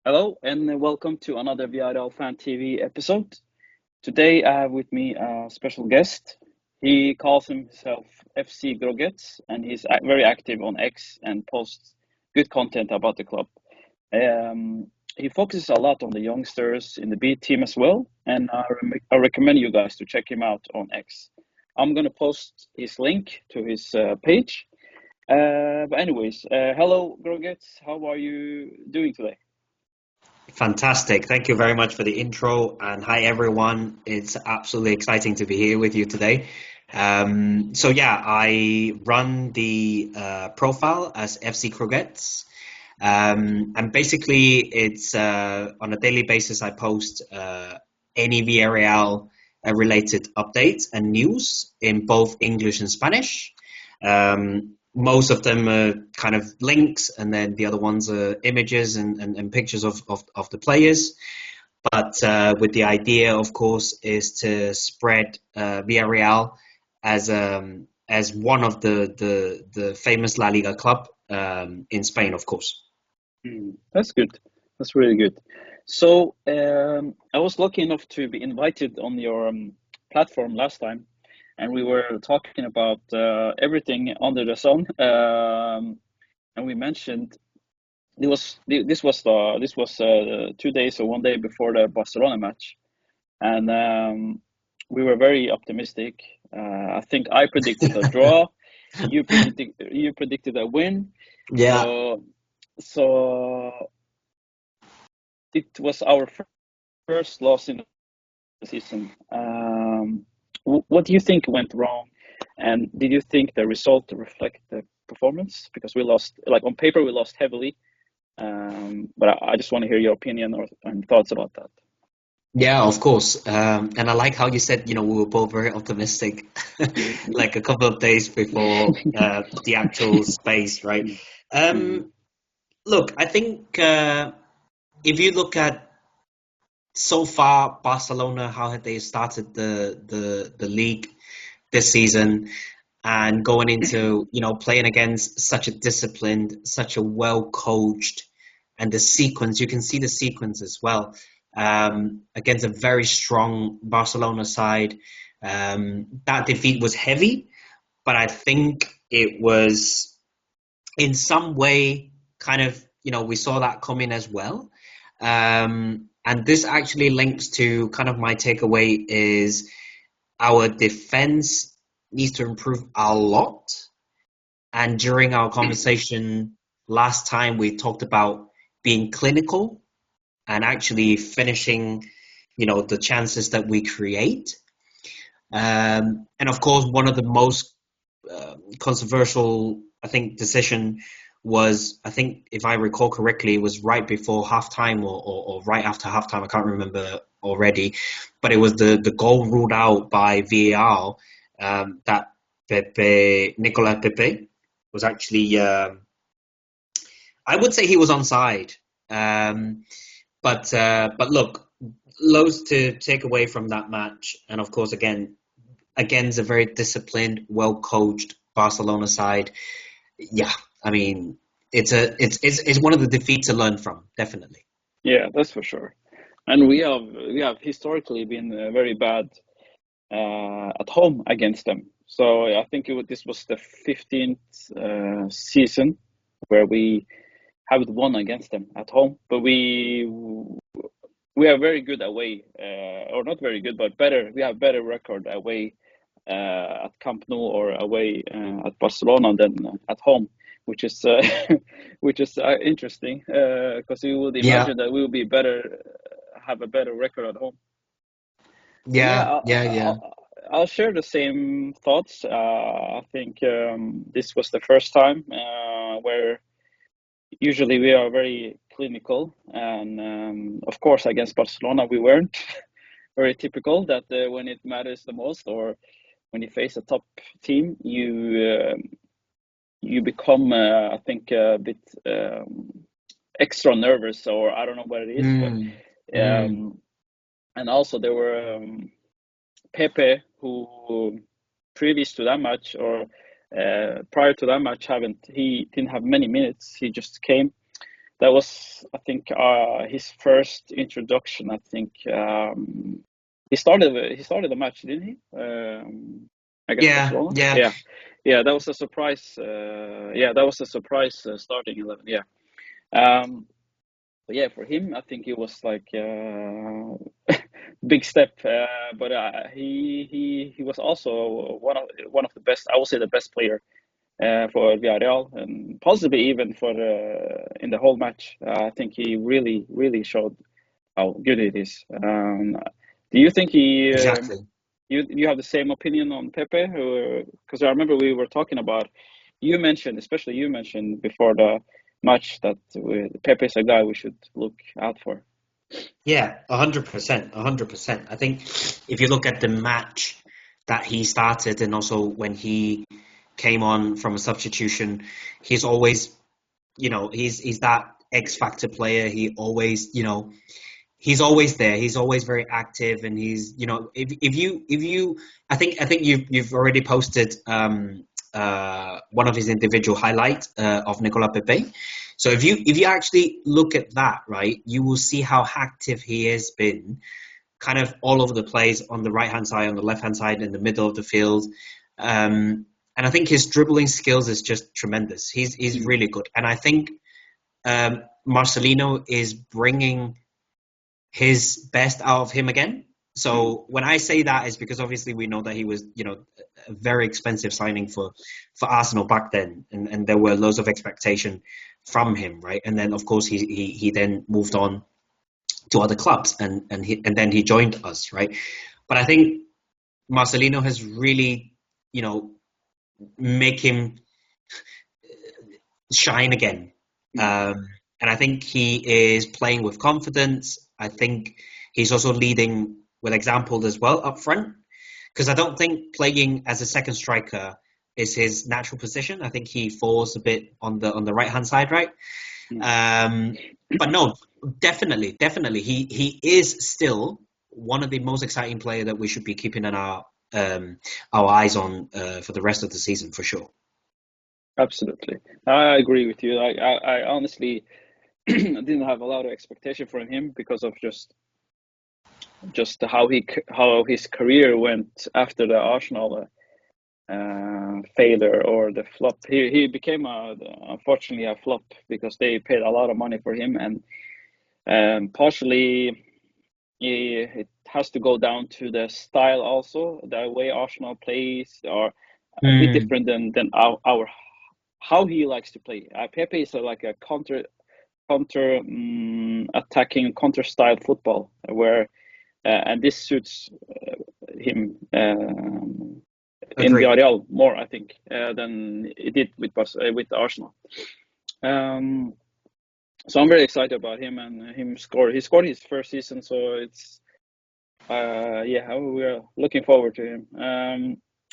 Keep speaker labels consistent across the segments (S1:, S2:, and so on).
S1: Hello and welcome to another Villarreal Fan TV episode. Today I have with me a special guest. He calls himself FC Groguets and he's very active on X and posts good content about the club. He focuses a lot on the youngsters in the B team as well, and I recommend you guys to check him out on X. I'm gonna post his link to his page. But anyways, hello Groguets, how are you doing today?
S2: Fantastic. Thank you very much for the intro. And hi, everyone. It's absolutely exciting to be here with you today. I run the profile as FC Groguets. And basically, it's on a daily basis, I post any Villarreal related updates and news in both English and Spanish. Most of them are kind of links, and then the other ones are images and pictures of the players. But with the idea, of course, is to spread Villarreal as one of the famous La Liga club in Spain, of course.
S1: That's good. That's really good. So I was lucky enough to be invited on your platform last time, and we were talking about everything under the sun. And we mentioned this was 2 days or one day before the Barcelona match, and we were very optimistic. I think I predicted a draw. You predicted a win.
S2: Yeah.
S1: So it was our first loss in the season. What do you think went wrong? And did you think the result reflect the performance? Because we lost, like on paper, we lost heavily. But I just want to hear your opinion and thoughts about that.
S2: Yeah, of course. And I like how you said, we were both very optimistic, like a couple of days before the actual space, right?
S1: Mm,
S2: Um, Look, I think if you look at so far Barcelona, how had they started the league this season, and going into playing against such a disciplined, such a well coached, and the sequence you can see the sequence as well against a very strong Barcelona side. That defeat was heavy, but I think it was in some way kind of we saw that coming as well. And this actually links to kind of my takeaway is our defense needs to improve a lot. And during our conversation last time, we talked about being clinical and actually finishing, the chances that we create. And of course, one of the most controversial, I think, decision was, I think, if I recall correctly, it was right before halftime or right after halftime. I can't remember already, but it was the goal ruled out by VAR that Nicolas Pepe was actually, I would say he was onside. But look, loads to take away from that match, and of course, against a very disciplined, well coached Barcelona side. Yeah, I mean, it's one of the defeats to learn from, definitely.
S1: yeah, that's for sure. And we have historically been very bad at home against them. So I think this was the 15th season where we haven't won against them at home. But we are very good away, or not very good, but better. We have better record away at Camp Nou or away at Barcelona than at home, which is which is interesting because you would
S2: Yeah,
S1: imagine that we will be better, have a better record at home. But yeah,
S2: yeah, yeah, yeah.
S1: I'll share the same thoughts. I think this was the first time where usually we are very clinical, and of course against Barcelona we weren't. Very typical that when it matters the most, or when you face a top team, you become, I think, a bit extra nervous, or I don't know what it is, but
S2: Mm, mm,
S1: um, and also there were Pepe, who previous to that match, or prior to that match, haven't he didn't have many minutes. He just came, that was, I think, his first introduction. I think he started the match, didn't he? Against
S2: Yeah,
S1: Barcelona.
S2: yeah,
S1: Yeah, yeah, that was a surprise. Yeah, that was a surprise starting 11. Yeah. Um, but yeah, for him, I think it was like big step. But he was also one of the best. I would say the best player for Villarreal, and possibly even for in the whole match. I think he really showed how good it is. Do you think
S2: exactly.
S1: you have the same opinion on Pepe? Because I remember we were talking about, especially you mentioned before the match that Pepe is a guy we should look out for.
S2: Yeah, 100%, 100%. I think if you look at the match that he started and also when he came on from a substitution, he's always, he's that X factor player. He always, he's always there. He's always very active, and he's, if you, I think you've already posted one of his individual highlights of Nicola Pepe. So if you actually look at that, right, you will see how active he has been, kind of all over the place on the right hand side, on the left hand side, in the middle of the field. And I think his dribbling skills is just tremendous. He's
S1: Mm.
S2: really good, and I think Marcelino is bringing his best out of him again.
S1: Mm.
S2: So when I say that, is because obviously we know that he was, a very expensive signing for Arsenal back then, and there were loads of expectation from him, right? And then of course he then moved on to other clubs, and then he joined us, right? But I think Marcelino has really, make him shine again.
S1: Mm.
S2: And I think he is playing with confidence. I think he's also leading with example as well up front, because I don't think playing as a second striker is his natural position. I think he falls a bit on the right hand side, right?
S1: Mm.
S2: Um, but no, definitely, he is still one of the most exciting player that we should be keeping an our eyes on for the rest of the season for sure.
S1: Absolutely, I agree with you. I honestly didn't have a lot of expectation from him because of just how his career went after the Arsenal failure or the flop. He became unfortunately a flop because they paid a lot of money for him, and partially it has to go down to the style also. The way Arsenal plays are a bit
S2: Mm,
S1: different than our how he likes to play. Pepe is like a counter attacking counter style football where and this suits him in
S2: agree.
S1: Villarreal more, I think, than it did with Arsenal. Um, so I'm very excited about him and him score. He scored his first season, so it's yeah, we are looking forward to him.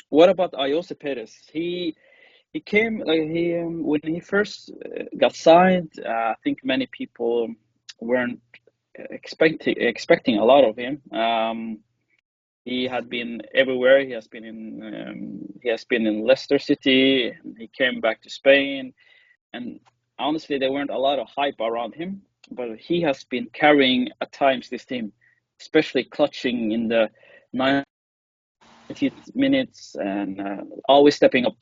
S1: What about Ayose Perez? He came like he when he first got signed. I think many people weren't expecting a lot of him. He had been everywhere. He has been in Leicester City. He came back to Spain, and honestly, there weren't a lot of hype around him. But he has been carrying at times this team, especially clutching in the 90th minutes and always stepping up.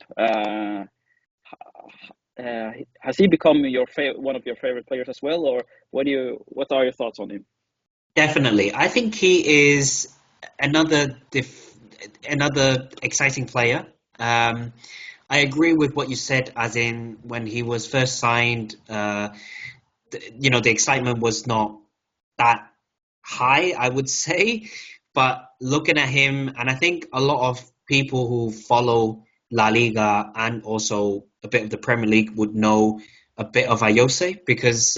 S1: Has he become one of your favorite players as well, or what are your thoughts on him?
S2: Definitely. I think he is another another exciting player. I agree with what you said, as in when he was first signed, the excitement was not that high, I would say. But looking at him, and I think a lot of people who follow La Liga and also a bit of the Premier League would know a bit of Ayose, because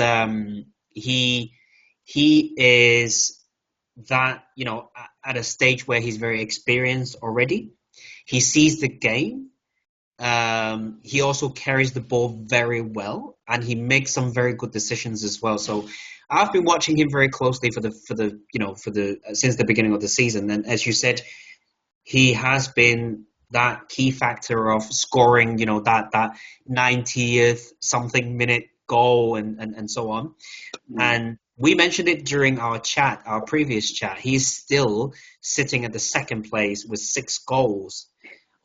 S2: he he is that, at a stage where he's very experienced already. He sees the game. He also carries the ball very well, and he makes some very good decisions as well. So I've been watching him very closely for the since the beginning of the season. And as you said, he has been that key factor of scoring, that 90th something minute goal and so on. And we mentioned it during our previous chat. He's still sitting at the second place with 6 goals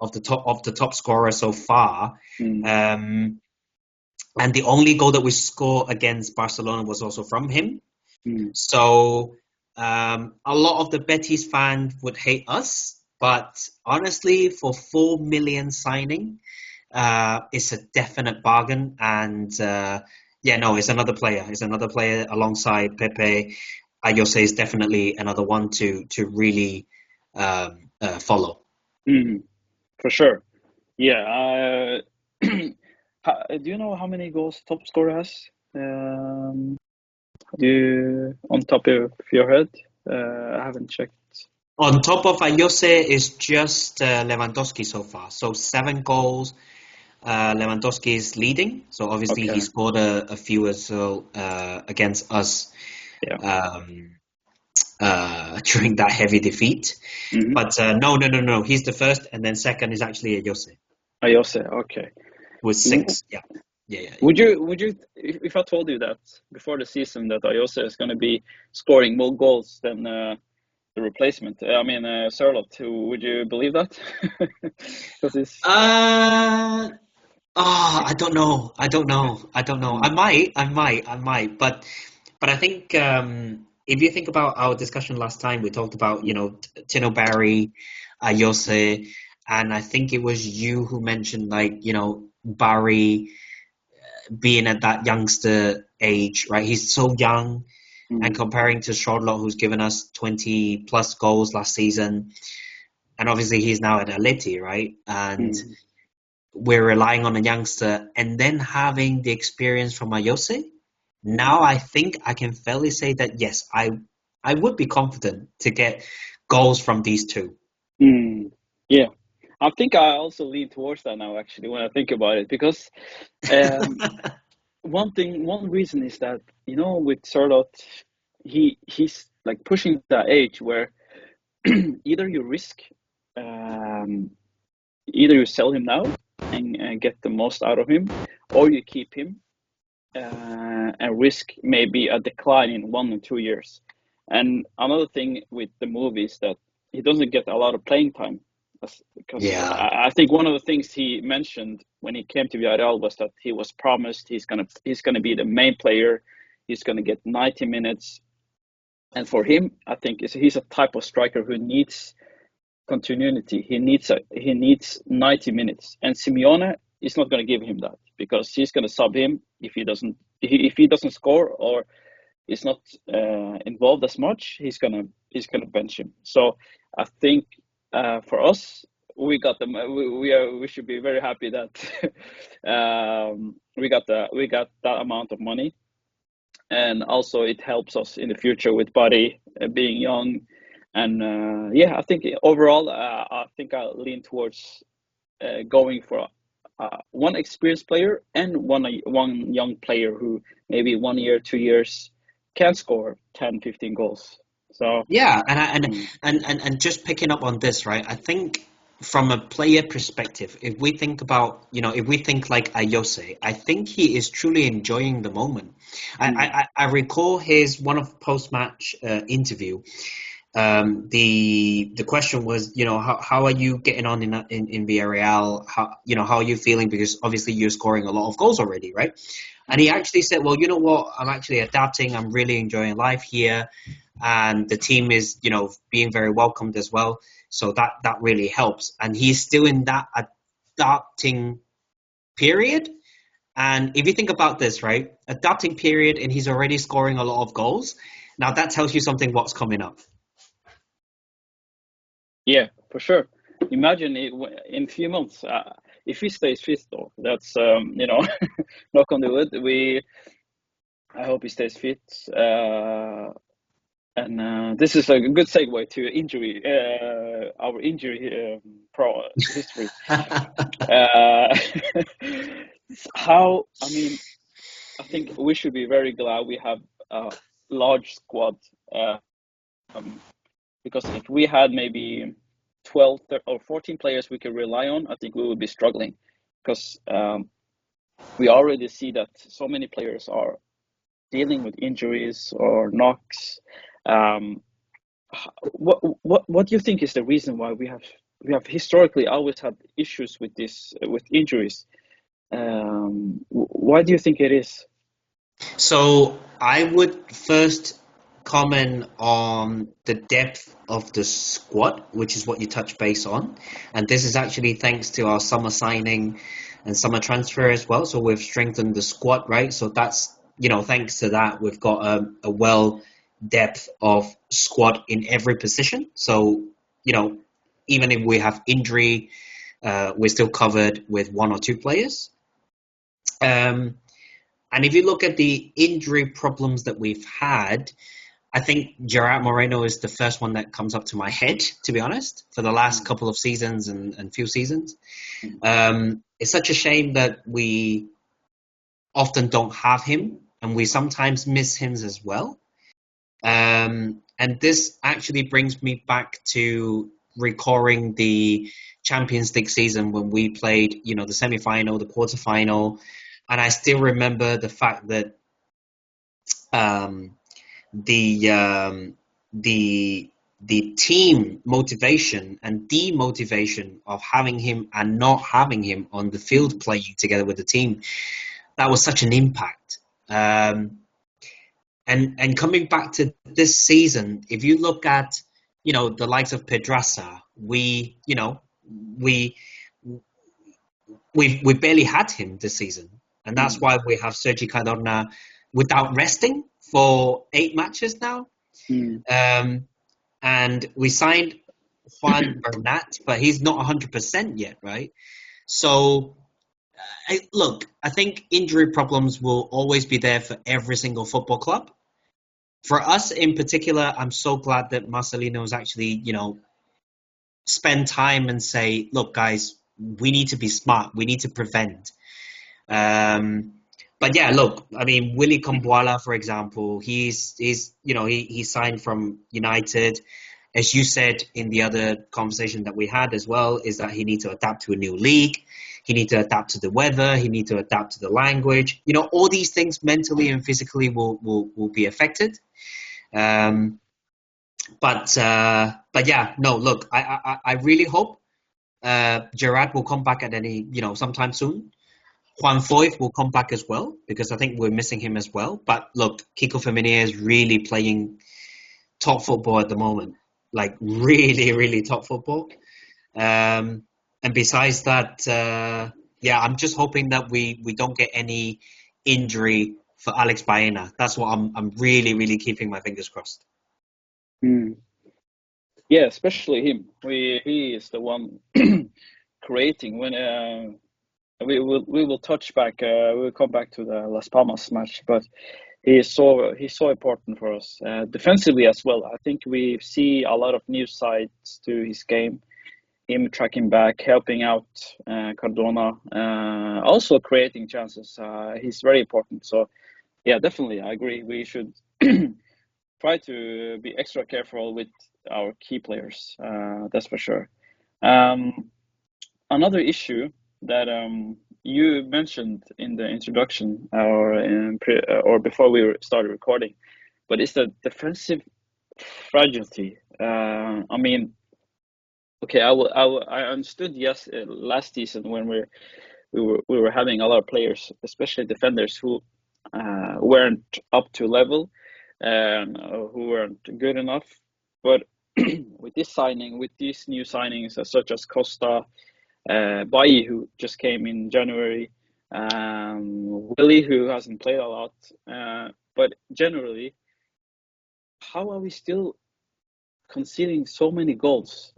S2: of the top scorer so far. And the only goal that we scored against Barcelona was also from him. So a lot of the Betis fans would hate us, but honestly, for 4 million signing, it's a definite bargain. And it's another player. It's another player alongside Pepe. Ayose is definitely another one to really follow.
S1: For sure. Yeah. Do you know how many goals top scorer has? Do you, on top of your head? I haven't checked.
S2: On top of Ayose is just Lewandowski so far. So 7 goals. Lewandowski is leading. So obviously he scored a few as well against us during that heavy defeat. But no. He's the first, and then second is actually Ayose.
S1: Ayose, okay.
S2: With 6, yeah.
S1: Would you, if I told you that before the season that Ayose is going to be scoring more goals than the replacement? I mean, Sørloth, would you believe that?
S2: I don't know. I might. But I think if you think about our discussion last time, we talked about Tino Barry, Ayose, and I think it was you who mentioned Barry being at that youngster age, right? He's so young, and comparing to Sørloth, who's given us 20 plus goals last season, and obviously he's now at Atleti, right? And we're relying on a youngster, and then having the experience from Ayose. Now I think I can fairly say that yes, I would be confident to get goals from these two.
S1: Yeah. I think I also lean towards that now, actually, when I think about it, because one reason is that, with Sørloth, he's like pushing that age where either you sell him now and get the most out of him, or you keep him and risk maybe a decline in 1 or 2 years. And another thing with the move is that he doesn't get a lot of playing time. Because I think one of the things he mentioned when he came to Villarreal was that he was promised he's gonna be the main player. He's gonna get 90 minutes, and for him, I think he's a type of striker who needs continuity. He needs 90 minutes, and Simeone is not gonna give him that, because he's gonna sub him if he doesn't score or is not involved as much. He's gonna bench him. So I think. For us, we got them. We should be very happy that we got that amount of money, and also it helps us in the future with Buddy being young, and I think overall, I think I'll lean towards going for one experienced player and one young player who maybe 1 year, 2 years can score 10, 15 goals. So
S2: and just picking up on this, right? I think from a player perspective, if we think about, if we think like Ayose, I think he is truly enjoying the moment. I recall his one of post-match interview. The question was, how are you getting on in Villarreal? How are you feeling? Because obviously you're scoring a lot of goals already, right? And he actually said, well, you know what? I'm actually adapting. I'm really enjoying life here. And the team is, being very welcomed as well. So that really helps. And he's still in that adapting period. And if you think about this, right, adapting period, and he's already scoring a lot of goals. Now that tells you something what's coming up.
S1: Yeah, for sure. Imagine in a few months, if he stays fit, though, that's, knock on the wood. I hope he stays fit. And this is a good segue to injury, our injury pro history. I think we should be very glad we have a large squad, because if we had maybe 12 or 14 players we could rely on, I think we would be struggling, because we already see that so many players are dealing with injuries or knocks. Um, what do you think is the reason why we have historically always had issues with this with injuries? Why do you think it is?
S2: So I would first comment on the depth of the squad, which is what you touch base on. And this is actually thanks to our summer signing and summer transfer as well. So we've strengthened the squad, right? So that's, thanks to that, we've got a well depth of squad in every position. So, you know, even if we have injury, we're still covered with one or two players. Um, and if you look at the injury problems that we've had, I think Gerard Moreno is the first one that comes up to my head, to be honest, for the last
S1: Mm,
S2: couple of seasons and few seasons.
S1: mm,
S2: It's such a shame that we often don't have him and we sometimes miss him as well. And this actually brings me back to recalling the Champions League season when we played, the semi-final, the quarter-final, and I still remember the fact that um, the um, the the team motivation and demotivation of having him and not having him on the field
S1: mm,
S2: playing together with the team, that was such an impact. And coming back to this season, if you look at the likes of Pedraza, we we barely had him this season, and that's
S1: mm,
S2: why we have Sergi Cardona without resting for 8 matches now.
S1: mm,
S2: Um, and we signed Juan Bernat, but he's not 100% yet, right? So, look, I think injury problems will always be there for every single football club. For us in particular, I'm so glad that Marcelino has actually, spend time and say, look, guys, we need to be smart. We need to prevent. Um, but yeah, look, I mean, Willy Comboala, for example, he signed from United. As you said in the other conversation that we had as well, is that he needs to adapt to a new league. He needs to adapt to the weather. He needs to adapt to the language. All these things mentally and physically will be affected. Um, but yeah, no, look, I really hope Gerard will come back at sometime soon. Juan Foyth will come back as well because I think we're missing him as well. But look, Kiko Femenia is really playing top football at the moment, like really, really top football. Um, and besides that, yeah, I'm just hoping that we don't get any injury for Alex Baena. That's what I'm really, really keeping my fingers crossed.
S1: mm. Yeah, especially him. He is the one creating when we will touch back. We'll come back to the Las Palmas match, but he's so important for us defensively as well. I think we see a lot of new sides to his game. Him tracking back, helping out Cardona, also creating chances. He's very important. So yeah, definitely, I agree. We should try to be extra careful with our key players. That's for sure. Um, Another issue that you mentioned in the introduction or before we started recording, but it's the defensive fragility. I mean, okay, I understood yes last season when we were having a lot of players, especially defenders, who weren't up to level and who weren't good enough. But with this signing, with these new signings such as Costa, Bailly, who just came in January, Willie, who hasn't played a lot, but generally, how are we still conceding so many goals?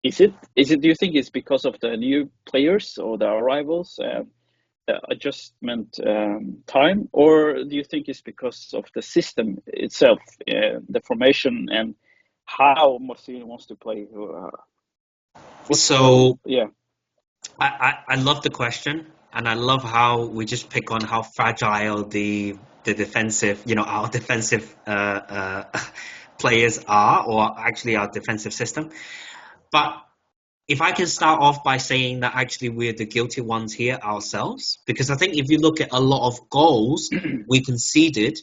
S1: Is it? Do you think it's because of the new players or the arrivals? Adjustment time, or do you think it's because of the system itself, the formation, and how Marcelo wants to play? What's
S2: So
S1: yeah.
S2: I love the question, and I love how we just pick on how fragile the defensive, our defensive players are, or actually our defensive system. But if I can start off by saying that actually we're the guilty ones here ourselves, because I think if you look at a lot of goals we conceded,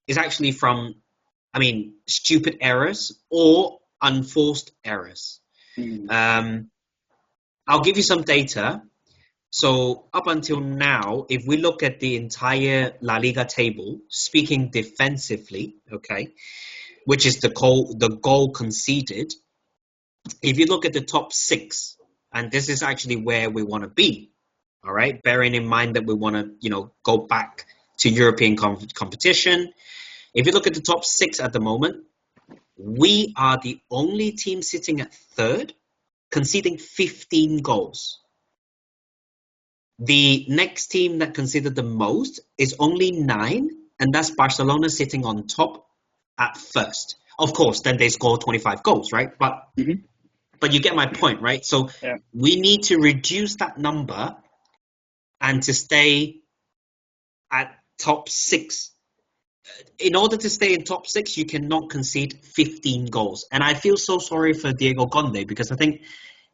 S2: is actually from, I mean, stupid errors or unforced errors.
S1: Mm.
S2: Um, I'll give you some data. So up until now, if we look at the entire La Liga table, speaking defensively, okay, which is the goal conceded, if you look at the top six, and this is actually where we want to be, all right, bearing in mind that we want to, go back to European competition. If you look at the top six at the moment, we are the only team sitting at third, conceding 15 goals. The next team that conceded the most is only 9, and that's Barcelona sitting on top at first. Of course, then they score 25 goals, right?
S1: Hmm.
S2: But you get my point, right? So
S1: Yeah.
S2: we need to reduce that number and to stay at top 6. In order to stay in top 6, you cannot concede 15 goals. And I feel so sorry for Diego Conde because I think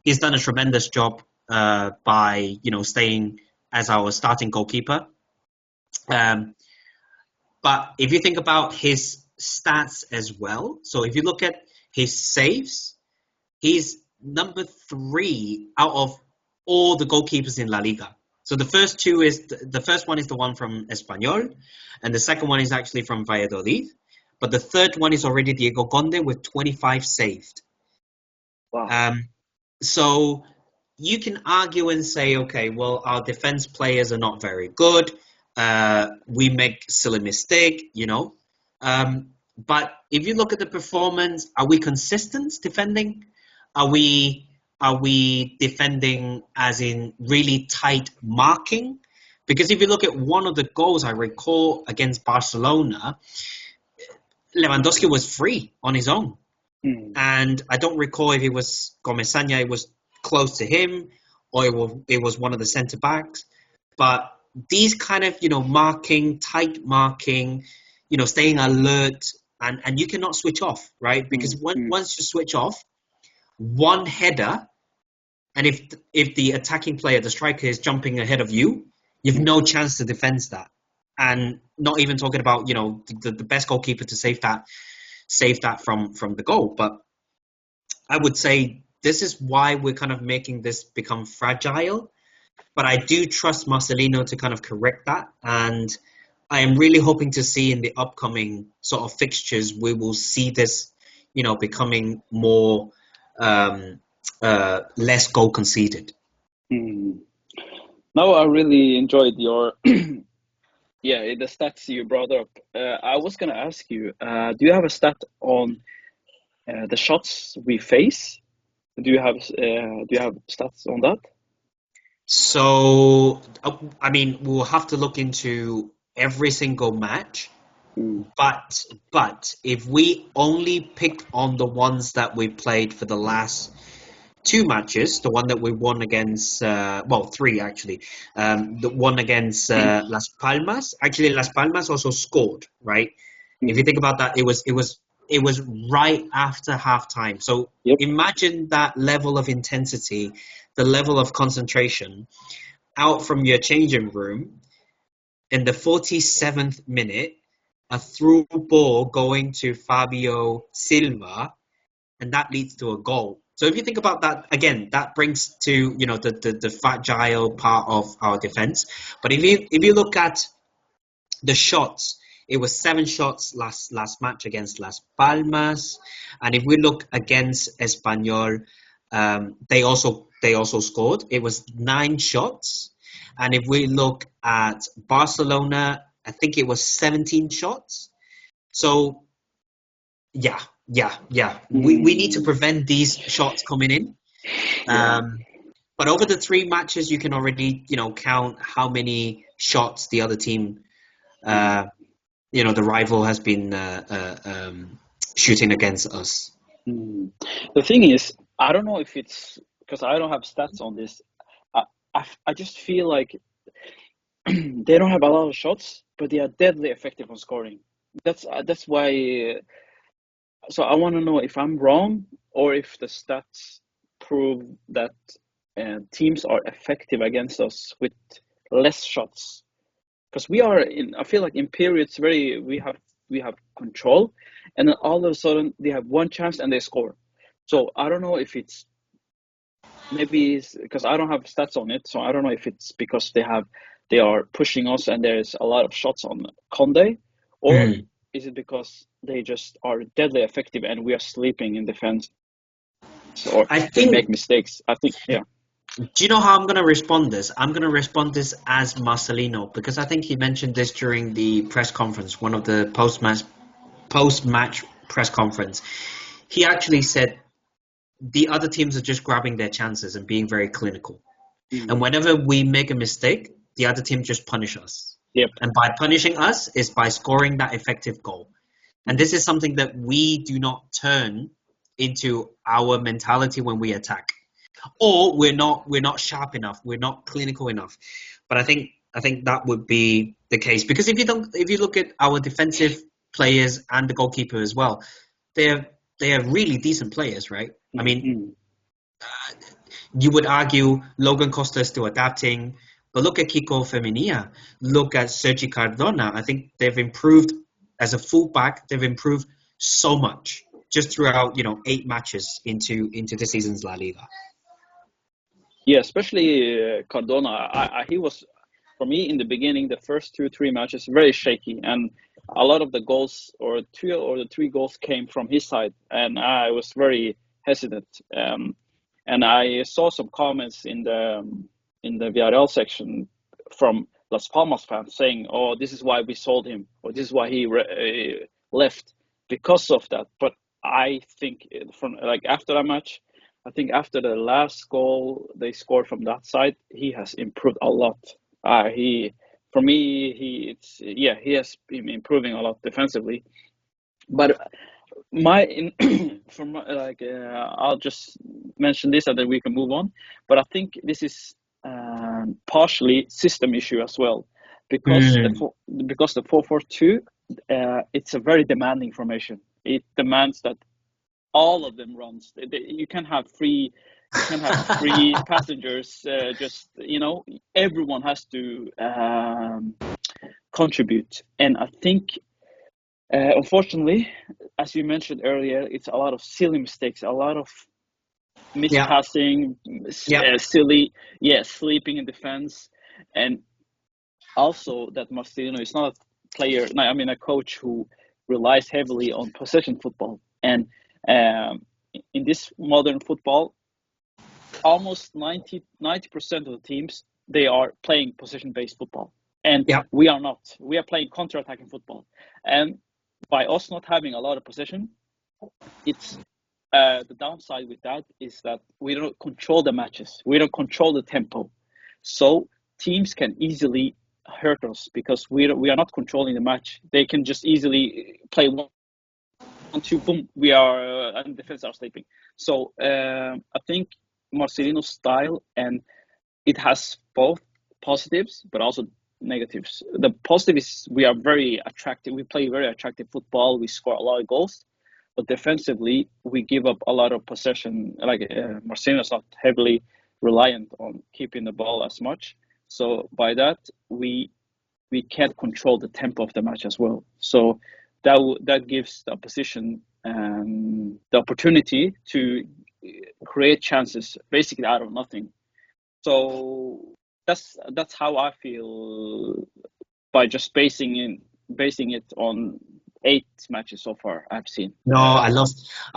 S2: he's done a tremendous job by staying as our starting goalkeeper. Um, but if you think about his stats as well, so if you look at his saves, he's number 3 out of all the goalkeepers in La Liga. So the first one is the one from Espanyol, and the second one is actually from Valladolid. But the third one is already Diego Conde with 25 saved.
S1: Wow.
S2: Um, so you can argue and say, okay, well, our defense players are not very good. We make silly mistake. But if you look at the performance, are we consistent defending? Are we defending as in really tight marking? Because if you look at one of the goals I recall against Barcelona, Lewandowski was free on his own.
S1: Mm.
S2: And I don't recall if it was Gomesanya, it was close to him, or it was one of the centre backs. But these kind of, marking, tight marking, staying alert, and you cannot switch off, right? Because
S1: Mm. Mm.
S2: once you switch off, one header, and if the attacking player, the striker, is jumping ahead of you, you've
S1: Mm.
S2: no chance to defend that. And not even talking about, the best goalkeeper to save that from the goal. But I would say this is why we're kind of making this become fragile. But I do trust Marcelino to kind of correct that. And I am really hoping to see in the upcoming sort of fixtures, we will see this, becoming more, less goal conceded.
S1: Mm. No, I really enjoyed your yeah, the stats you brought up. I was gonna ask you, do you have a stat on the shots we face? Do you have stats on that?
S2: So, I mean, we'll have to look into every single match.
S1: Mm.
S2: But if we only pick on the ones that we played for the last 2 matches, the one that we won against, well, three actually, the one against Las Palmas. Actually, Las Palmas also scored, right? If you
S1: Mm.
S2: think about that, it was right after halftime. So
S1: Yep.
S2: imagine that level of intensity, the level of concentration out from your changing room in the 47th minute, a through ball going to Fabio Silva, and that leads to a goal. So if you think about that again, that brings to the fragile part of our defense. But if you look at the shots, it was 7 shots last match against Las Palmas, and if we look against Espanyol, they also scored. It was 9 shots, and if we look at Barcelona, I think it was 17 shots. So yeah, yeah, yeah. We need to
S1: Mm.
S2: prevent these shots coming in.
S1: Yeah.
S2: Um, but over the 3 matches, you can already, count how many shots the other team,
S1: Mm.
S2: uh, the rival has been shooting against us.
S1: Mm. The thing is, I don't know if it's because I don't have stats on this. I just feel like they don't have a lot of shots, but they are deadly effective on scoring. That's why. So I want to know if I'm wrong or if the stats prove that teams are effective against us with less shots. Because I feel like in periods we have control, and then all of a sudden they have one chance and they score. So I don't know if it's maybe it's because I don't have stats on it, so I don't know if it's because they are pushing us and there's a lot of shots on Conde, or is it because they just are deadly effective and we are sleeping in defense, or
S2: I
S1: they
S2: think.
S1: make mistakes? I think, yeah.
S2: Do you know how I'm going to respond this? I'm going to respond this as Marcelino, because I think he mentioned this during the press conference, one of the post-match press conference. He actually said the other teams are just grabbing their chances and being very clinical. And whenever we make a mistake, the other team just punish us.
S1: Yep.
S2: And by punishing us is by scoring that effective goal. And this is something that we do not turn into our mentality when we attack. Or we're not sharp enough, we're not clinical enough. But I think that would be the case, because if you look at our defensive players and the goalkeeper as well, they are really decent players, right? I mean, you would argue Logan Costa is still adapting, but look at Kiko Feminia, look at Sergi Cardona. I think they've improved as a fullback. They've improved so much just throughout 8 matches into this season's La Liga.
S1: Yeah, especially Cardona. He was, for me, in the beginning, the first 2-3 matches, very shaky, and a lot of the goals, or 2 or the 3 goals, came from his side, and I was very hesitant. And I saw some comments in the Villarreal section from Las Palmas fans saying, "Oh, this is why we sold him, or this is why he left because of that." But I think from after that match, I think after the last goal they scored from that side, he has improved a lot. He has been improving a lot defensively. But I'll just mention this and then we can move on. But I think this is partially system issue as well, because the 4-4-2, it's a very demanding formation. It demands that all of them runs. You can have free passengers. Everyone has to contribute. And I think, unfortunately, as you mentioned earlier, it's a lot of silly mistakes, a lot of mispassing, sleeping in defense, and also that Marcelino is not a coach who relies heavily on possession football. And in this modern football, almost 90% of the teams, they are playing possession-based football, and we are not. We are playing counter-attacking football, and by us not having a lot of possession, it's the downside with that is that we don't control the matches. We don't control the tempo, so teams can easily hurt us because we are not controlling the match. They can just easily play 1-2, boom, we are and defense are sleeping. So I think Marcelino's style, and it has both positives but also negatives. The positive is we are very attractive. We play very attractive football. We score a lot of goals, but defensively we give up a lot of possession. Marcelino's not heavily reliant on keeping the ball as much. So by that we can't control the tempo of the match as well. So that gives the opposition the opportunity to create chances basically out of nothing. So that's how I feel by just basing it on 8 matches so far I've seen.
S2: No, I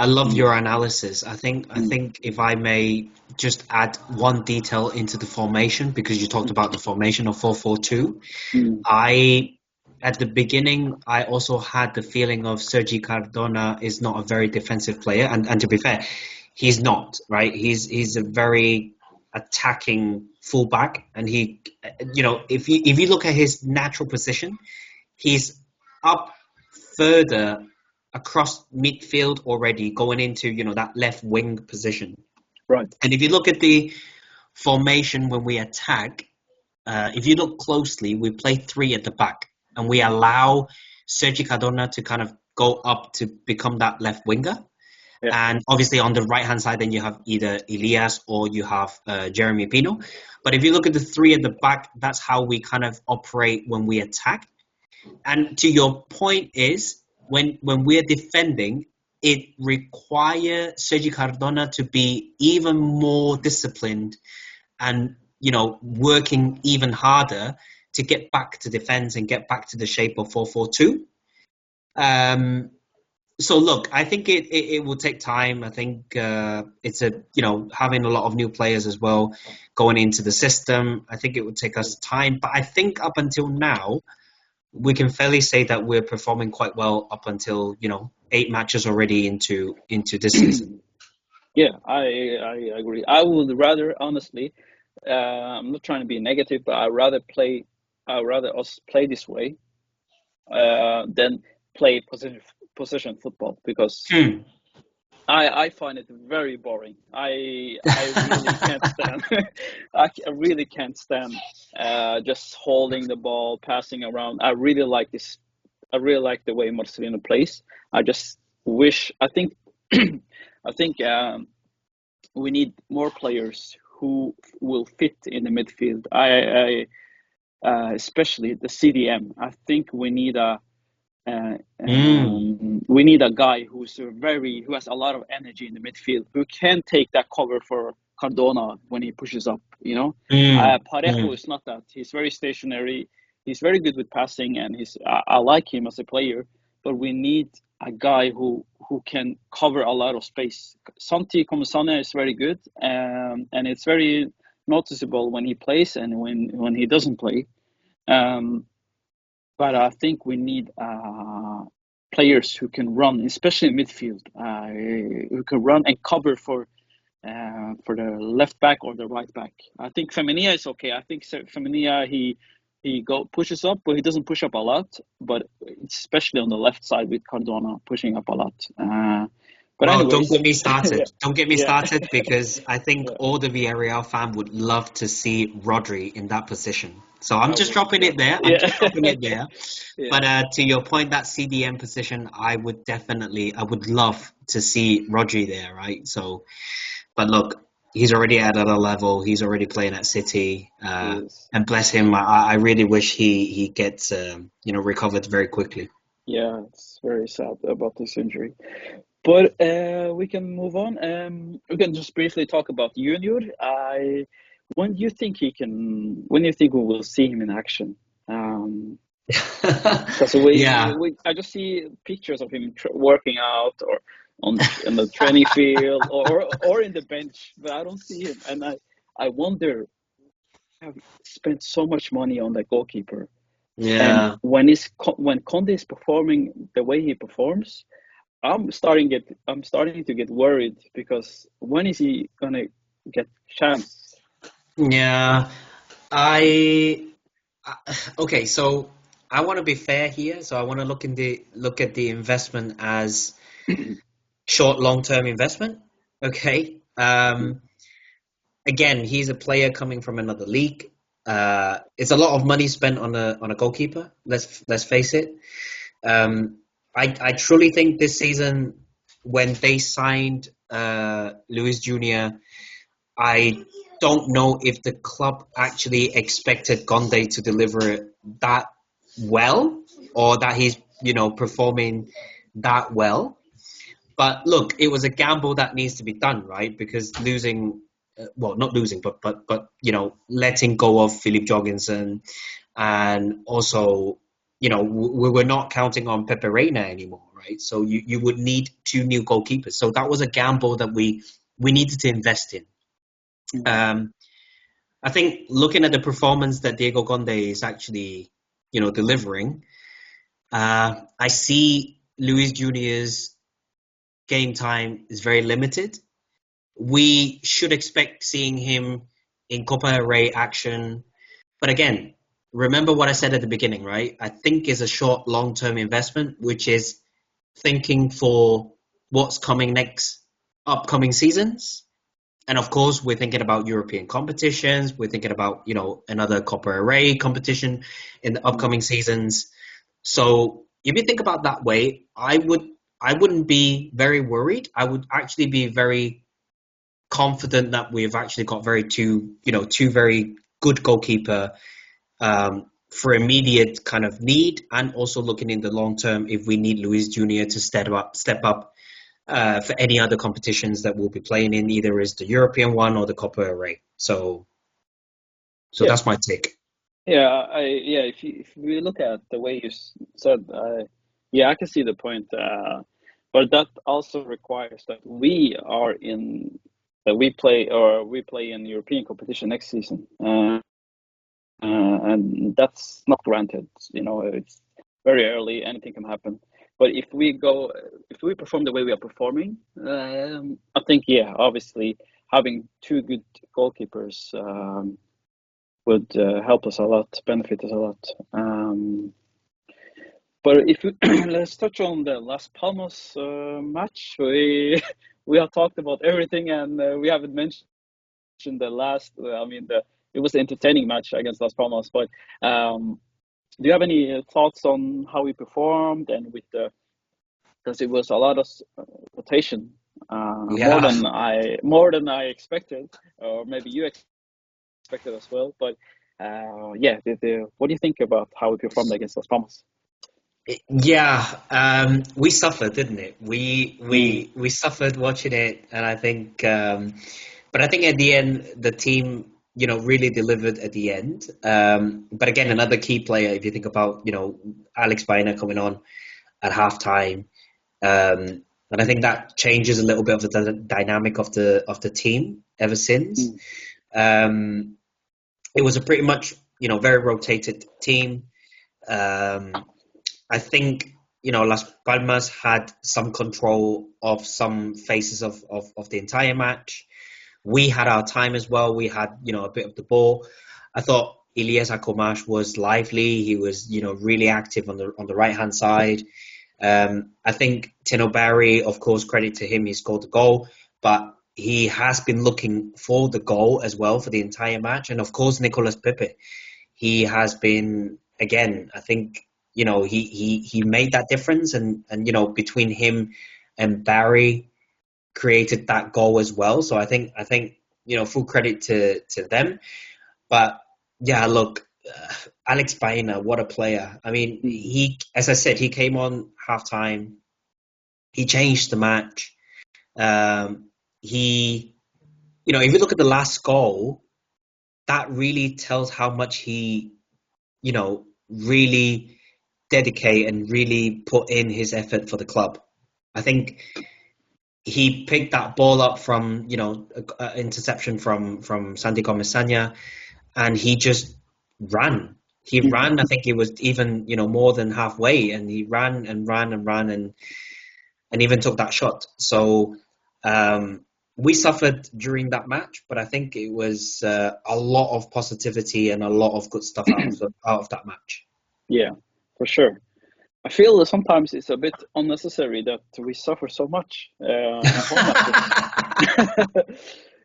S2: love your analysis. I think if I may just add one detail into the formation, because you talked about the formation of 4-4-2. At the beginning, I also had the feeling of Sergi Cardona is not a very defensive player, and to be fair, he's not, right? He's a very attacking fullback, and he, if you look at his natural position, he's up further across midfield already, going into that left wing position.
S1: Right.
S2: And if you look at the formation when we attack, if you look closely, we play 3 at the back, and we allow Sergi Cardona to kind of go up to become that left winger.
S1: Yeah.
S2: And obviously on the right-hand side, then you have either Elias or you have Jeremy Pino. But if you look at the three at the back, that's how we kind of operate when we attack. And to your point is, when we're defending, it requires Sergi Cardona to be even more disciplined and working even harder to get back to defense and get back to the shape of 4-4-2. So look, I think it will take time. I think it's having a lot of new players as well going into the system. I think it would take us time, but I think up until now we can fairly say that we're performing quite well up until 8 matches already into this season.
S1: Yeah, I agree. I would rather, honestly, I'm not trying to be negative, but I'd rather us play this way than play position football, because
S2: Hmm.
S1: I find it very boring. I really can't stand. I really can't stand just holding the ball, passing around. I really like this. I really like the way Marcelino plays. I just wish. I think. I think we need more players who will fit in the midfield. Especially the CDM. I think uh,
S2: Mm.
S1: we need a guy who has a lot of energy in the midfield, who can take that cover for Cardona when he pushes up.
S2: Mm.
S1: Parejo
S2: Mm.
S1: is not that. He's very stationary. He's very good with passing, and I like him as a player. But we need a guy who can cover a lot of space. Santi Comisane is very good, and it's very noticeable when he plays and when he doesn't play. Um, but I think we need players who can run, especially in midfield, who can run and cover for the left back or the right back. I think Femenia is okay. I think Femenia he pushes up, but he doesn't push up a lot. But especially on the left side with Cardona pushing up a lot. But
S2: Well, don't
S1: anyways,
S2: get me
S1: yeah,
S2: started. Don't get me
S1: yeah,
S2: started because I think
S1: yeah.
S2: all the Villarreal fan would love to see Rodri in that position. So I'm
S1: I
S2: just
S1: would,
S2: dropping
S1: yeah,
S2: it there. I'm
S1: yeah,
S2: just dropping it there.
S1: yeah.
S2: But to your point, that CDM position, I would love to see Rodri there, right? So, but look, he's already at another level. He's already playing at City,
S1: He is.
S2: and bless him. I really wish he gets recovered very quickly.
S1: Yeah, it's very sad about this injury. But we can move on. We can just briefly talk about Junior. When do you think he can? When do you think we will see him in action? Because
S2: Yeah.
S1: I just see pictures of him working out or in the training field or in the bench, but I don't see him. And I wonder, have spent so much money on the goalkeeper, and
S2: Yeah.
S1: when Conde is performing the way he performs, I'm starting to get worried, because when is he gonna get chance?
S2: Yeah. I okay, so I want to be fair here. So I want to look at the investment as short, long-term investment. Okay. Again, he's a player coming from another league. It's a lot of money spent on a goalkeeper. Let's face it. Um, I truly think this season when they signed Luis Junior, I don't know if the club actually expected Gonde to deliver it that well, or that he's performing that well. But look, it was a gamble that needs to be done, right? Because losing, well, not losing, but letting go of Philip Jorgensen, and also we were not counting on Pepe Reina anymore, right? So you would need two new goalkeepers. So that was a gamble that we needed to invest in.
S1: Mhm.
S2: Um, I think looking at the performance that Diego Conde is actually, delivering, I see Luis Junior's game time is very limited. We should expect seeing him in Copa del Rey action. But again, remember what I said at the beginning, right? I think is a short, long-term investment, which is thinking for what's coming next, upcoming seasons. And of course, we're thinking about European competitions. We're thinking about, another Copa Array competition in the
S1: Mhm.
S2: upcoming seasons. So if you think about that way, I would. I wouldn't be very worried. I would actually be very confident that we've actually got two very good goalkeeper for immediate kind of need, and also looking in the long term if we need Luis Junior to step up for any other competitions that we'll be playing in, either is the European one or the Copa del Rey. So
S1: Yeah,
S2: that's my take.
S1: yeah. If we look at the way you said, yeah, I can see the point. But that also requires that we play in European competition next season. And that's not granted. You know, it's very early; anything can happen. But if we perform the way we are performing, I think, yeah, obviously having two good goalkeepers would help us a lot, benefit us a lot. But if we, let's touch on the Las Palmas match, we have talked about everything, and we haven't mentioned the last. I mean, it was an entertaining match against Las Palmas. But do you have any thoughts on how we performed and with the because it was a lot of rotation,
S2: Yeah.
S1: more than I expected, or maybe you expected as well. But yeah, what do you think about how we performed against Las Palmas?
S2: Yeah, we suffered, didn't it? We
S1: Mm,
S2: we we suffered watching it, and I think, but I think at the end the team, really delivered at the end. But again, another key player, if you think about, Alex Baena coming on at halftime, and I think that changes a little bit of the dynamic of the team ever since.
S1: mm,
S2: Um, it was a pretty much, very rotated team. Um, I think, Las Palmas had some control of some phases of the entire match. We had our time as well. We had, a bit of the ball. I thought Ilyes Akomash was lively. He was, really active on the right hand side. I think Tino Barry, of course, credit to him, he scored the goal, but he has been looking for the goal as well for the entire match. And of course, Nicolas Pepe, he has been again. I think he made that difference, and between him and Barry created that goal as well. So I think full credit to them. But yeah, look, Alex Baena, what a player! I mean,
S1: mm.
S2: as I said, he came on halftime. He changed the match. Um, he, if you look at the last goal, that really tells how much he really dedicate and really put in his effort for the club. I think he picked that ball up from, interception from Santi Gomez-Sanya, and he just ran. He
S1: Mm.
S2: ran. I think he was even, more than halfway, and he ran and ran and ran and even took that shot. So we suffered during that match, but I think it was a lot of positivity and a lot of good stuff out of that match.
S1: Yeah, for sure. I feel that sometimes it's a bit unnecessary that we suffer so much in home matches.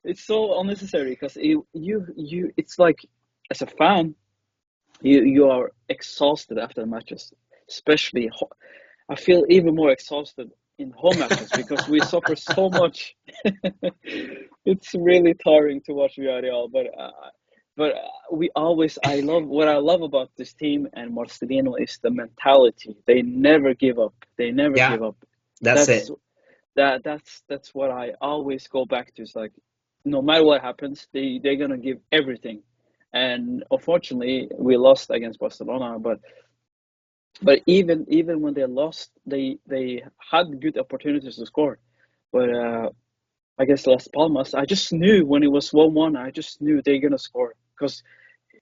S1: It's so unnecessary because it's like as a fan, you are exhausted after the matches, especially I feel even more exhausted in home matches because we suffer so much. It's really tiring to watch Villarreal, but we always I love about this team and Marcelino is the mentality. They never give up. They never
S2: Yeah,
S1: give up.
S2: that's
S1: That's
S2: it.
S1: that's what I always go back to. It's like no matter what happens, they're gonna give everything. And unfortunately, we lost against Barcelona, but even when they lost, they had good opportunities to score. But I guess Las Palmas, I just knew when it was 1-1, I just knew they're gonna score because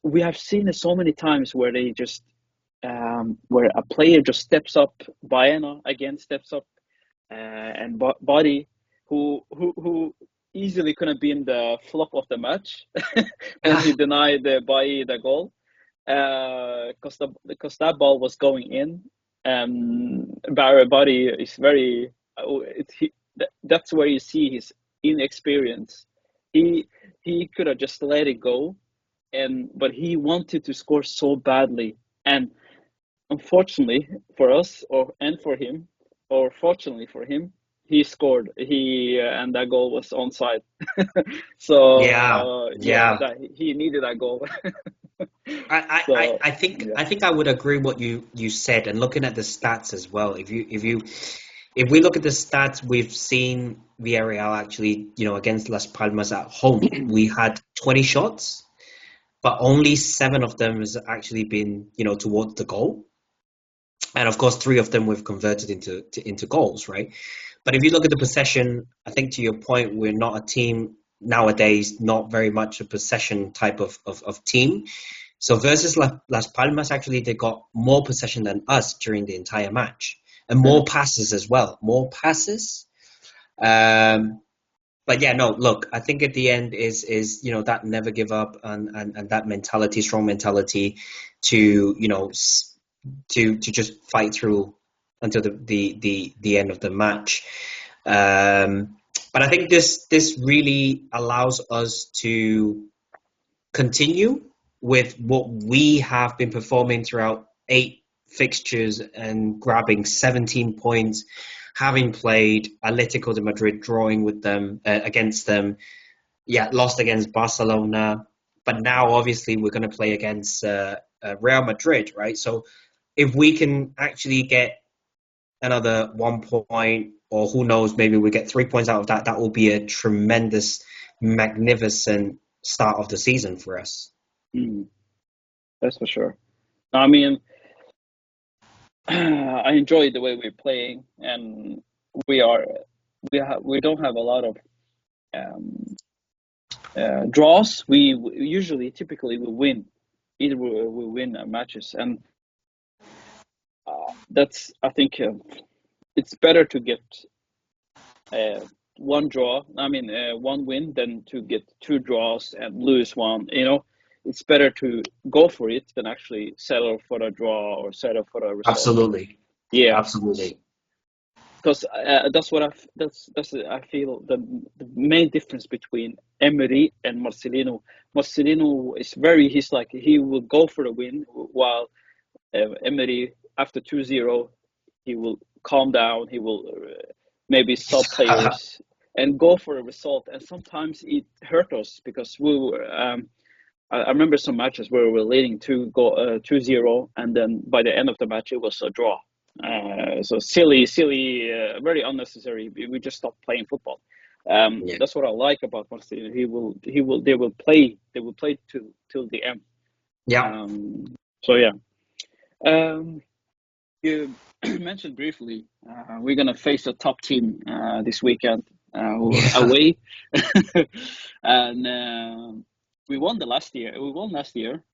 S1: we have seen it so many times where they just where a player just steps up. Baena again steps up, and Body, who easily could have been the flop of the match when he denied the Bailly the goal, because that ball was going in. Barry Body is very. That's where you see his inexperience. He he could have just let it go, but he wanted to score so badly, and unfortunately for us and for him, or fortunately for him, he scored. And that goal was onside.
S2: Yeah,
S1: So yeah,
S2: yeah.
S1: that he needed that goal. So
S2: I think
S1: yeah.
S2: I would agree what you said, and looking at the stats as well. If we look at the stats, we've seen Villarreal actually, against Las Palmas at home, we had 20 shots, but only 7 of them has actually been, towards the goal. And of course, 3 of them we've converted into goals, right? But if you look at the possession, I think to your point, we're not a team nowadays, not very much a possession type of team. So versus Las Palmas, actually, they got more possession than us during the entire match, and
S1: Yeah.
S2: more passes as well. More passes. Um, but yeah, no. Look, I think at the end is that never give up and that mentality, strong mentality, to to just fight through until the end of the match. But I think this really allows us to continue with what we have been performing throughout 8 fixtures and grabbing 17 points, having played Atletico de Madrid, drawing with them against them, yeah, lost against Barcelona, but now obviously we're going to play against Real Madrid, right? So if we can actually get another 1 point, or who knows, maybe we get 3 points out of that, that will be a tremendous, magnificent start of the season for us.
S1: Mm, that's for sure. I mean, I enjoy the way we're playing, and we are we don't have a lot of um, draws. We usually typically we win, either we win matches, and that's I think it's better to get uh, one draw. I mean, one win than to get 2 draws and lose one. It's better to go for it than actually settle for a draw or settle for a result.
S2: Absolutely,
S1: Yeah,
S2: absolutely.
S1: because that's I feel the main difference between Emery and Marcelino. Marcelino is he's like he will go for the win, while Emery after 2-0 he will calm down. He will maybe sub players and go for a result. And sometimes it hurt us because we were. I remember some matches where we were leading 2-0, and then by the end of the match it was a draw. So silly, very unnecessary. We just stopped playing football.
S2: Yeah,
S1: That's what I like about Marcelo. They will play till the end.
S2: yeah.
S1: Um, so yeah. Um, you mentioned briefly we're gonna face a top team this weekend
S2: Yeah.
S1: away, and we won the last year. We won last year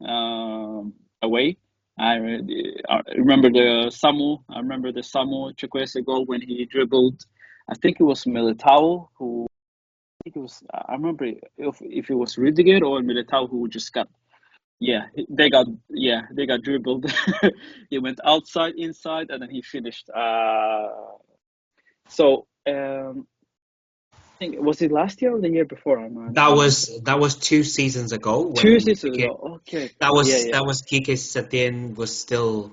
S1: away. I remember the Samu. I remember the Samu Chukwueze goal when he dribbled. I think it was Militao who. I think it was. I remember if it was Rudiger or Militao who just got they got dribbled. He went outside, inside, and then he finished. So I think was it last year or the year before?
S2: That was 2 seasons ago
S1: Two
S2: when
S1: seasons ago. Okay.
S2: that
S1: Yeah,
S2: was
S1: yeah.
S2: that was Kike Setien was still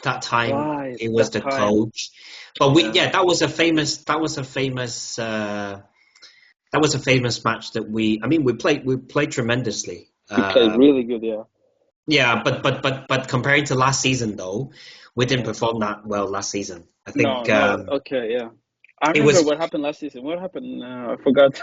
S2: that time
S1: Right.
S2: he was
S1: That
S2: the
S1: time.
S2: coach. But
S1: Yeah.
S2: that was a famous match that we played tremendously.
S1: We played really good. Yeah.
S2: Yeah, but comparing to last season though, we didn't
S1: Yeah.
S2: perform that well last season. I
S1: No,
S2: think
S1: no. Okay. Yeah. I
S2: it
S1: remember
S2: was
S1: what happened last season. What happened? I forgot.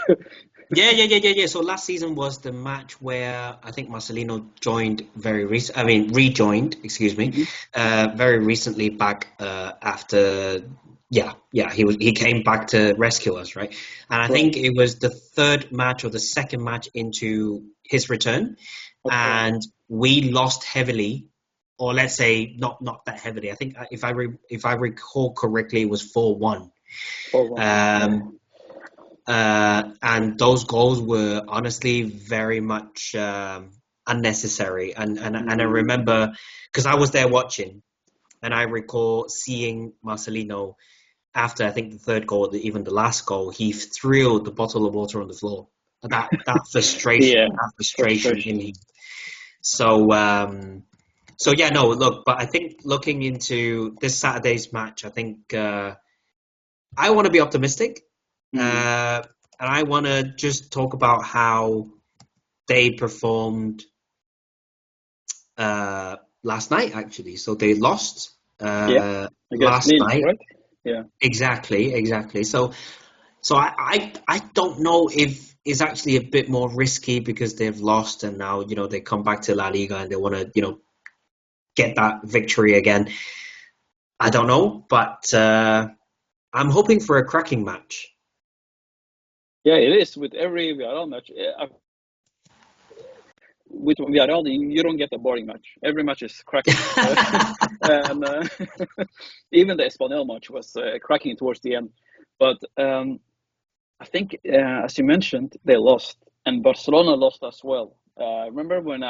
S2: yeah. So last season was the match where I think Marcelino joined rejoined, excuse me,
S1: Hmm.
S2: very recently back after. Yeah, he came back to rescue us, right? And I
S1: Right.
S2: think it was the third match or the second match into his return,
S1: Okay.
S2: and we lost heavily, or let's say not that heavily. I think if I recall correctly, it was 4-1.
S1: 4-1. Okay.
S2: Um, and those goals were honestly very much unnecessary. And I
S1: Mm.
S2: remember because I was there watching, and I recall seeing Marcelino after I think the third goal, even the last goal, he threw the bottle of water on the floor.
S1: Yeah.
S2: That frustration in
S1: Frustration.
S2: him. So yeah, no, look, but I think looking into this Saturday's match, I think I want to be optimistic,
S1: Mm.
S2: and I want to just talk about how they performed last night, actually. So they lost
S1: Against
S2: last
S1: Lille,
S2: night.
S1: right? Yeah.
S2: Exactly. So I don't know if it's actually a bit more risky because they've lost and now, they come back to La Liga and they want to, get that victory again. I don't know, but I'm hoping for a cracking match.
S1: Yeah, it is with every Villarreal match. With Villarreal, you don't get a boring match. Every match is cracking. And even the Espanyol match was cracking towards the end. But I think, as you mentioned, they lost, and Barcelona lost as well. Remember when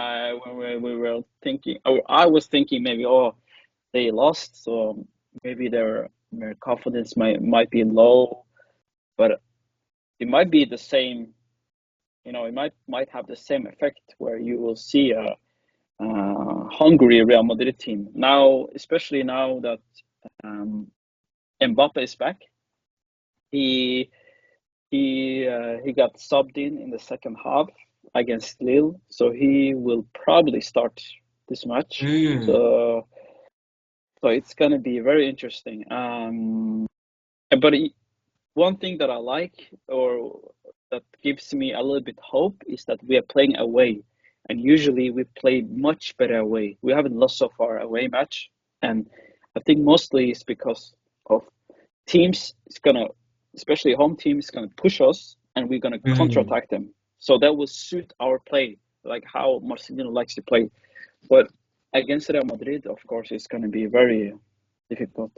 S1: we were thinking, or I was thinking maybe, oh, they lost, so maybe their confidence might be low, but it might be the same. It might have the same effect where you will see a hungry Real Madrid team now, especially now that Mbappe is back. He he got subbed in the second half against Lille, so he will probably start this match.
S2: Mm,
S1: So it's gonna be very interesting. But one thing that I like, or that gives me a little bit hope, is that we are playing away, and usually we play much better away. We haven't lost so far away match, and I think mostly it's because of teams. It's gonna, especially home team, is gonna push us, and we're gonna
S2: mm.
S1: counterattack them. So that will suit our play, like how Marcelino likes to play. But against Real Madrid, of course, it's gonna be very difficult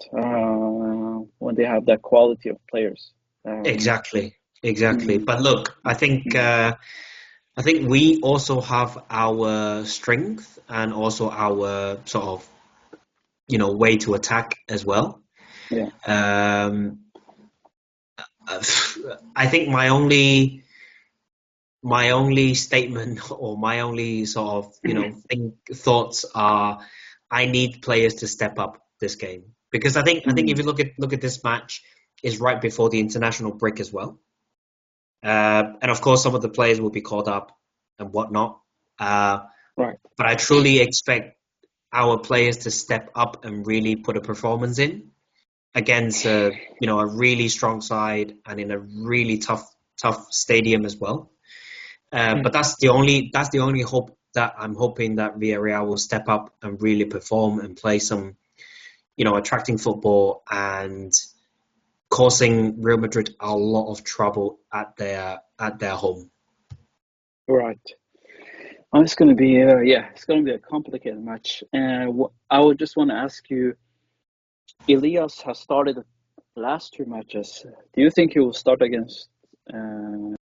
S1: when they have that quality of players. Um,
S2: Exactly.
S1: mm,
S2: But look,
S1: mm,
S2: I think we also have our strength and also our sort of, way to attack as well.
S1: yeah.
S2: Um, I think my only statement or my only sort of, thoughts are I need players to step up this game because I think if
S1: Mm,
S2: you look at this match is right before the international break as well. And of course, some of the players will be called up and whatnot. Uh,
S1: right.
S2: but I truly expect our players to step up and really put a performance in against a really strong side and in a really tough stadium as well. But
S1: Mm.
S2: that's the only hope that I'm hoping that Villarreal will step up and really perform and play some attracting football and causing Real Madrid a lot of trouble at their home.
S1: Right. Oh, it's gonna be it's gonna be a complicated match. And I would just want to ask you, Elias has started the last two matches. Do you think he will start against uh,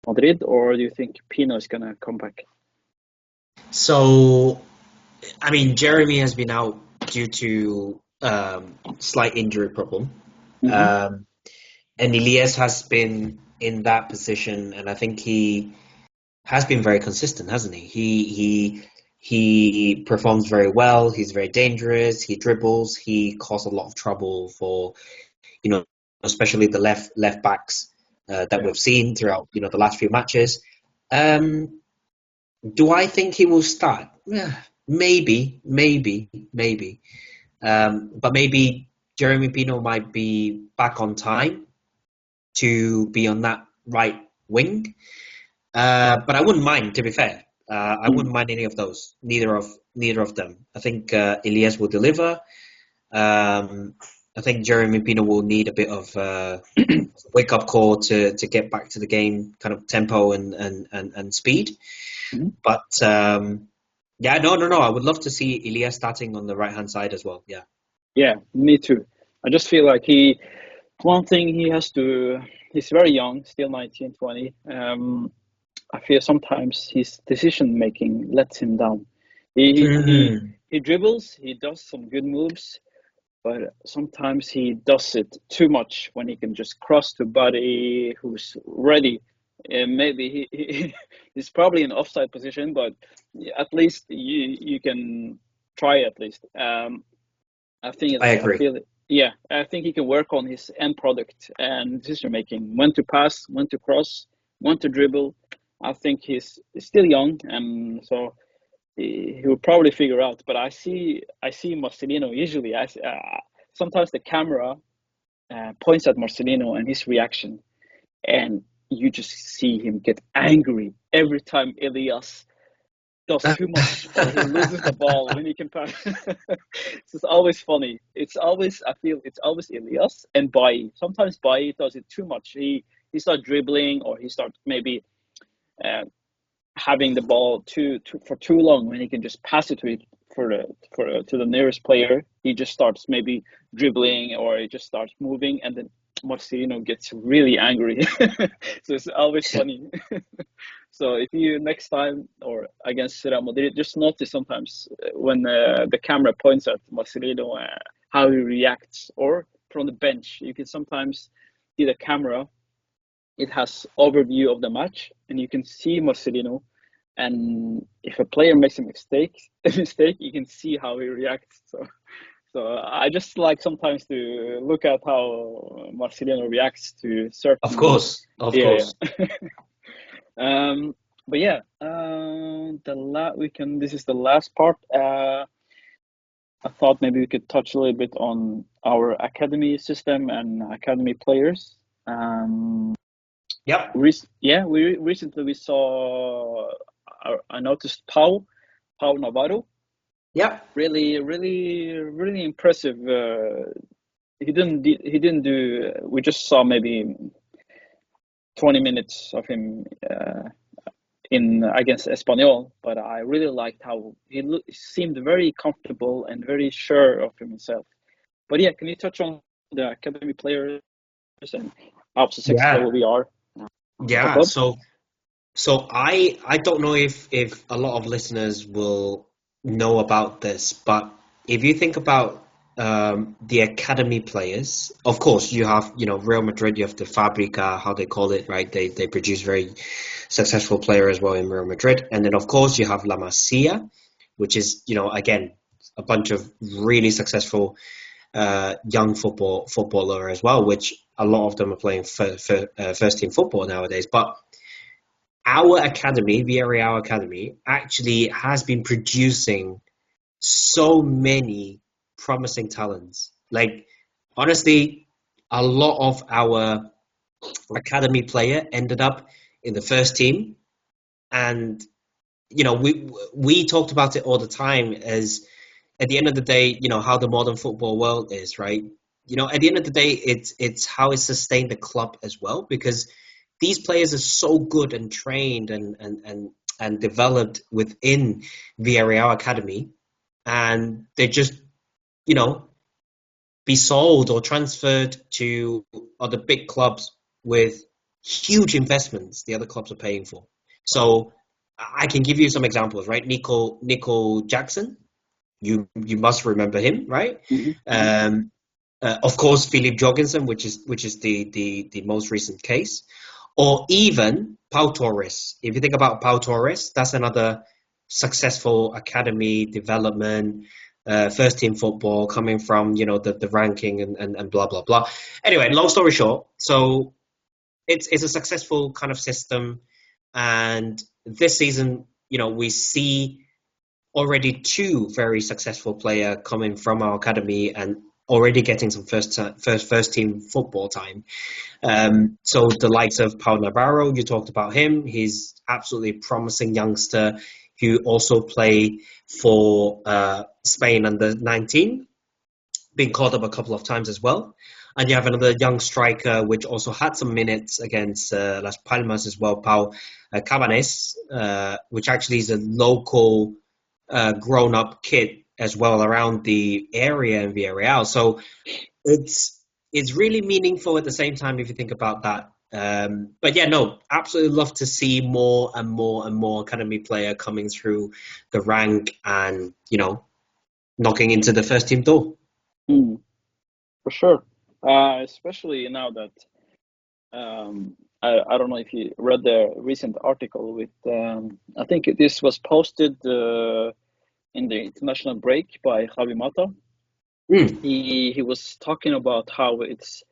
S1: Madrid, or do you think Pino is gonna come back?
S2: So I mean, Jeremy has been out due to slight injury problem,
S1: Mm-hmm.
S2: um, and Elias has been in that position, and I think he has been very consistent, hasn't he? He performs very well. He's very dangerous. He dribbles. He caused a lot of trouble for you know, especially the left backs that
S1: Yeah.
S2: we've seen throughout the last few matches. Um, do I think he will start? Yeah, maybe. But maybe Jeremy Pino might be back on time to be on that right wing. But I wouldn't mind, to be fair. I
S1: Mm.
S2: wouldn't mind any of those. Neither of them. I think Elias will deliver. Um, I think Jeremy Pino will need a bit of wake up call to get back to the game, kind of tempo and speed.
S1: Mhm.
S2: But yeah, no. I would love to see Elias starting on the right hand side as well. Yeah.
S1: Yeah, me too. I just feel like one thing he has to, he's very young, still 19, 20. I feel sometimes his decision making lets him down.
S2: Mm,
S1: He dribbles, he does some good moves, but sometimes he does it too much when he can just cross to body who's ready. And maybe he's probably in offside position, but at least you can try at least.
S2: I
S1: I
S2: agree.
S1: feel it. Yeah, I think he can work on his end product and decision making, when to pass, when to cross, when to dribble. I think he's still young, and so he will probably figure out. But I see Marcelino usually. Sometimes the camera points at Marcelino and his reaction, and you just see him get angry every time Elias does too much or he loses the ball when he can pass. It's always funny. It's always I feel it's always Elias and Bailly. Sometimes Bailly does it too much. He starts dribbling or he starts maybe uh, having the ball for too long when he can just pass it to it to the nearest player. He just starts maybe dribbling or he just starts moving, and then Marcelino gets really angry. So it's always funny. So if you next time or against Real Madrid, just notice sometimes when the camera points at Marcelino, how he reacts, or from the bench, you can sometimes see the camera. It has overview of the match, and you can see Marcelino. And if a player makes a mistake, you can see how he reacts. So I just like sometimes to look at how Marcelino reacts to
S2: Of
S1: certain.
S2: course, of
S1: Yeah,
S2: course.
S1: yeah. But yeah, we can. This is the last part. I thought maybe we could touch a little bit on our academy system and academy players. Um,
S2: Yep.
S1: yeah, we recently we saw. I noticed Pau Navarro.
S2: Yep.
S1: Really, really, really impressive. He didn't do. We just saw maybe 20 minutes of him in against Espanyol, but I really liked how seemed very comfortable and very sure of himself. But yeah, can you touch on the academy players and how successful
S2: Yeah.
S1: we are as a
S2: Yeah.
S1: club?
S2: So I don't know if a lot of listeners will know about this, but if you think about the academy players, of course you have Real Madrid, you have the Fabrica, how they call it, right? They produce very successful player as well in Real Madrid, and then of course you have La Masia, which is again a bunch of really successful young footballer as well, which a lot of them are playing first team football nowadays, but our academy, Villarreal Academy, actually has been producing so many promising talents. Like, honestly, a lot of our academy player ended up in the first team, and we talked about it all the time. As at the end of the day, how the modern football world is, right? At the end of the day, it's how it sustained the club as well, because these players are so good and trained and developed within Villarreal Academy, and they just you know be sold or transferred to other big clubs with huge investments the other clubs are paying for. So I can give you some examples, right? Nico Jackson, you must remember him, right?
S1: Mm-hmm.
S2: Um, of course, Philip Jorgensen, which is the most recent case, or even Pau Torres. If you think about Pau Torres, that's another successful academy development, first team football coming from the ranking and blah blah blah. Anyway, long story short, so it's a successful kind of system, and this season, we see already two very successful player coming from our academy and already getting some first team football time. So the likes of Paul Navarro, you talked about him. He's absolutely promising youngster who also play for Spain under 19, been called up a couple of times as well. And you have another young striker which also had some minutes against Las Palmas as well, Pau Cabanes, which actually is a local grown-up kid as well around the area in Villarreal. So it's really meaningful at the same time if you think about that. But yeah, no, absolutely love to see more and more and more academy player coming through the rank and knocking into the first team door.
S1: Mm, for sure. Especially now that I don't know if you read the recent article with I think this was posted in the international break by Javi Mata.
S2: Mm.
S1: He was talking about how it's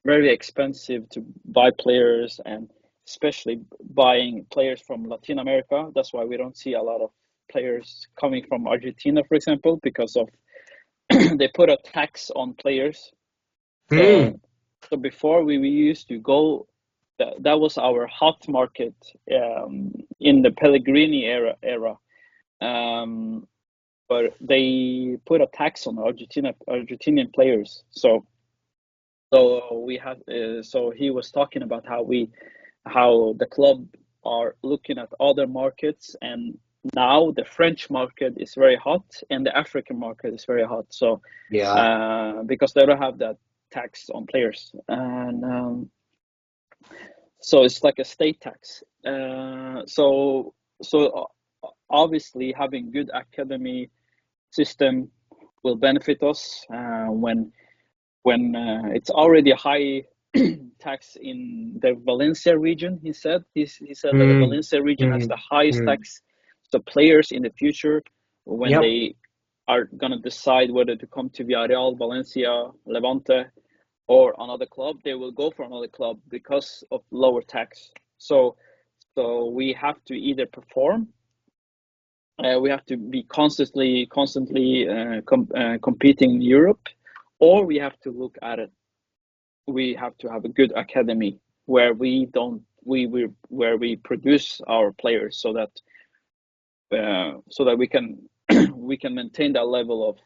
S1: very expensive to buy players, and especially buying players from Latin America. That's why we don't see a lot of players coming from Argentina, for example, because of they put a tax on players.
S2: Mm.
S1: So before we used to go, that was our hot market in the Pellegrini era. Um, but they put a tax on Argentinian players. So we had so he was talking about how the club are looking at other markets, and now the French market is very hot and the African market is very hot. So
S2: Yeah.
S1: because they don't have that tax on players, and so it's like a state tax. So obviously having good academy system will benefit us when it's already a high tax in the Valencia region. He said that the
S2: Mm.
S1: Valencia region has
S2: Mm.
S1: the highest
S2: Mm.
S1: tax. So players in the future, when
S2: Yep.
S1: they are gonna decide whether to come to Villarreal, Valencia, Levante, or another club, they will go for another club because of lower tax. So we have to either perform, we have to be constantly competing in Europe, or we have to look at it. We have to have a good academy where we don't we where we produce our players, so that we can we can maintain that level of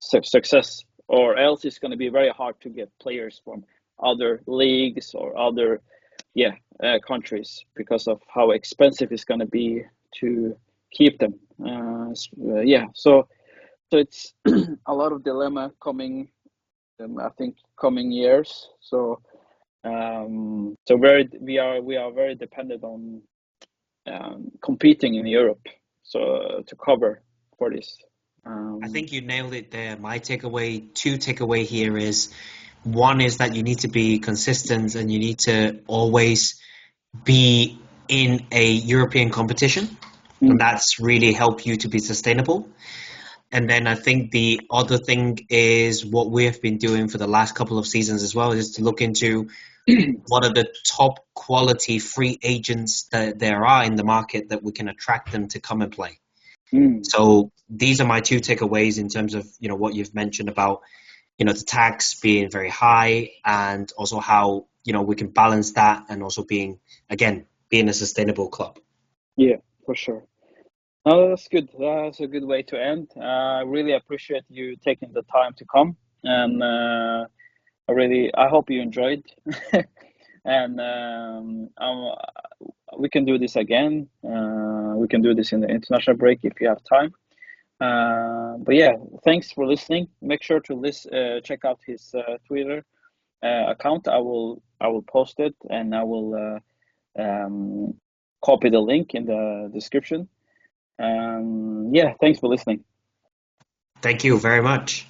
S1: success, or else it's going to be very hard to get players from other leagues or other countries, because of how expensive it's going to be to keep them. So it's a lot of dilemma coming, I think, coming years. So we are very dependent on competing in Europe, so to cover for this.
S2: I
S1: um,
S2: think you nailed it there. My two takeaway here is one is that you need to be consistent and you need to always be in a European competition, and
S1: mm,
S2: that's really help you to be sustainable. And then I think the other thing is what we have been doing for the last couple of seasons as well, is to look into what are the top quality free agents that there are in the market that we can attract them to come and play.
S1: mm,
S2: So these are my two takeaways in terms of what you've mentioned about the tax being very high, and also how we can balance that, and also being a sustainable club.
S1: yeah, for sure. No, that's good. That's a good way to end. I really appreciate you taking the time to come, and I hope you enjoyed. And we can do this again. We can do this in the international break if you have time. But yeah, thanks for listening. Make sure to check out his Twitter account. I will post it, and I will copy the link in the description. Yeah, thanks for listening.
S2: Thank you very much.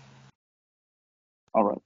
S1: All right.